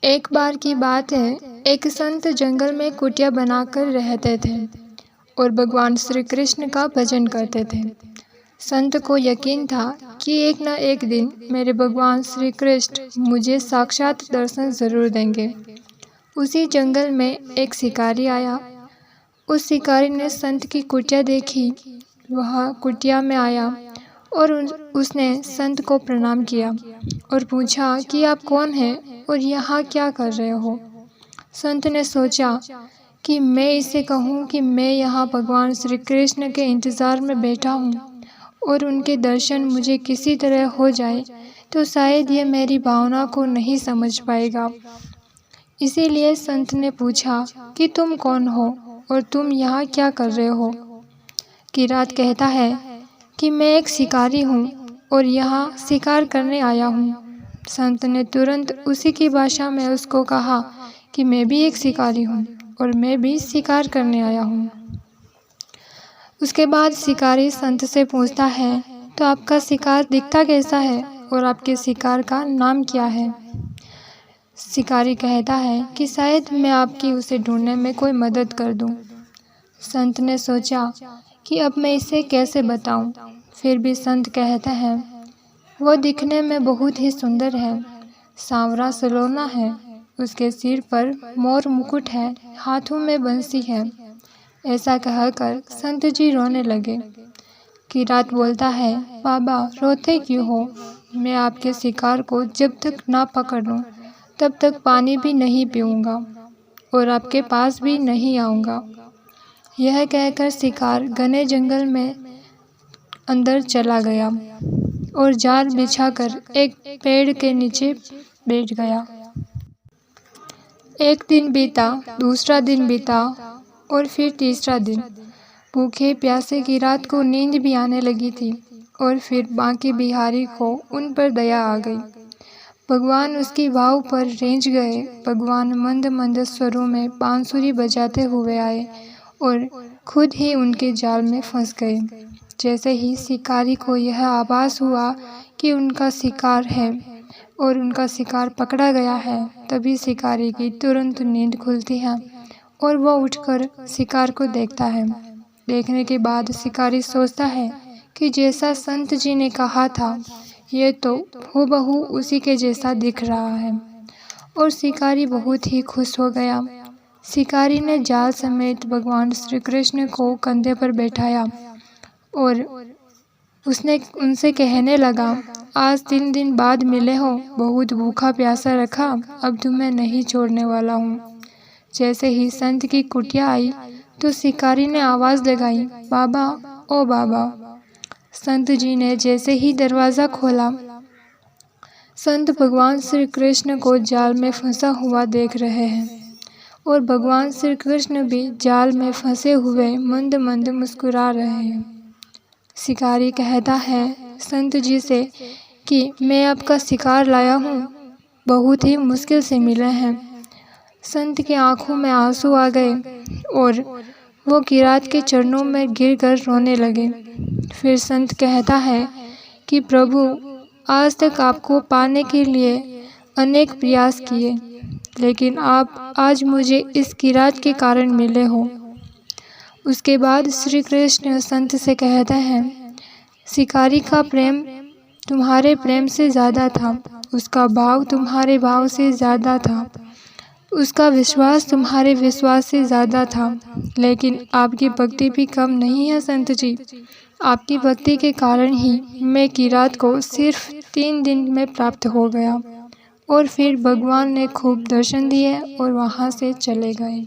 एक बार की बात है, एक संत जंगल में कुटिया बनाकर रहते थे और भगवान श्री कृष्ण का भजन करते थे। संत को यकीन था कि एक न एक दिन मेरे भगवान श्री कृष्ण मुझे साक्षात दर्शन जरूर देंगे। उसी जंगल में एक शिकारी आया। उस शिकारी ने संत की कुटिया देखी। वह कुटिया में आया और उसने संत को प्रणाम किया और पूछा कि आप कौन हैं और यहाँ क्या कर रहे हो। संत ने सोचा कि मैं इसे कहूँ कि मैं यहाँ भगवान श्री कृष्ण के इंतज़ार में बैठा हूँ और उनके दर्शन मुझे किसी तरह हो जाए तो शायद ये मेरी भावना को नहीं समझ पाएगा। इसीलिए संत ने पूछा कि तुम कौन हो और तुम यहाँ क्या कर रहे हो। किरात कहता है कि मैं एक शिकारी हूँ और यहाँ शिकार करने आया हूँ। संत ने तुरंत उसी की भाषा में उसको कहा कि मैं भी एक शिकारी हूँ और मैं भी शिकार करने आया हूँ। उसके बाद शिकारी संत से पूछता है, तो आपका शिकार दिखता कैसा है और आपके शिकार का नाम क्या है। शिकारी कहता है कि शायद मैं आपकी उसे ढूंढने में कोई मदद कर दूं। संत ने सोचा कि अब मैं इसे कैसे बताऊं। फिर भी संत कहते हैं, वो दिखने में बहुत ही सुंदर है, सांवरा सलोना है, उसके सिर पर मोर मुकुट है, हाथों में बंसी है। ऐसा कहकर संत जी रोने लगे। किरात बोलता है, बाबा रोते क्यों हो? मैं आपके शिकार को जब तक ना पकड़ लूं तब तक पानी भी नहीं पीऊँगा और आपके पास भी नहीं आऊँगा। यह कहकर शिकार घने जंगल में अंदर चला गया और जाल बिछाकर एक पेड़ के नीचे बैठ गया। एक दिन बीता, दूसरा दिन बीता और फिर तीसरा दिन। भूखे प्यासे किरात को नींद भी आने लगी थी और फिर बांके बिहारी को उन पर दया आ गई। भगवान उसकी वाव पर रेंज गए। भगवान मंद मंद स्वरों में बांसुरी बजाते हुए आए और खुद ही उनके जाल में फंस गए। जैसे ही शिकारी को यह आभास हुआ कि उनका शिकार है और उनका शिकार पकड़ा गया है, तभी शिकारी की तुरंत नींद खुलती है और वह उठकर शिकार को देखता है। देखने के बाद शिकारी सोचता है कि जैसा संत जी ने कहा था, ये तो हूबहू उसी के जैसा दिख रहा है और शिकारी बहुत ही खुश हो गया। शिकारी ने जाल समेत भगवान श्री कृष्ण को कंधे पर बैठाया और उसने उनसे कहने लगा, आज 3 दिन बाद मिले हो, बहुत भूखा प्यासा रखा, अब तुम्हें नहीं छोड़ने वाला हूँ। जैसे ही संत की कुटिया आई तो शिकारी ने आवाज़ लगाई, बाबा ओ बाबा। संत जी ने जैसे ही दरवाज़ा खोला, संत भगवान श्री कृष्ण को जाल में फंसा हुआ देख रहे हैं और भगवान श्री कृष्ण भी जाल में फंसे हुए मंद मंद मुस्कुरा रहे हैं। शिकारी कहता है संत जी से कि मैं आपका शिकार लाया हूँ, बहुत ही मुश्किल से मिले हैं। संत की आंखों में आंसू आ गए और वो किरात के चरणों में गिरकर रोने लगे। फिर संत कहता है कि प्रभु, आज तक आपको पाने के लिए अनेक प्रयास किए, लेकिन आप आज मुझे इस किरात के कारण मिले हो। उसके बाद श्री कृष्ण संत से कहते हैं, शिकारी का प्रेम तुम्हारे प्रेम से ज़्यादा था, उसका भाव तुम्हारे भाव से ज़्यादा था, उसका विश्वास तुम्हारे विश्वास से ज़्यादा था, लेकिन आपकी भक्ति भी कम नहीं है संत जी। आपकी भक्ति के कारण ही मैं किरात को सिर्फ 3 दिन में प्राप्त हो गया। और फिर भगवान ने खूब दर्शन दिए और वहाँ से चले गए।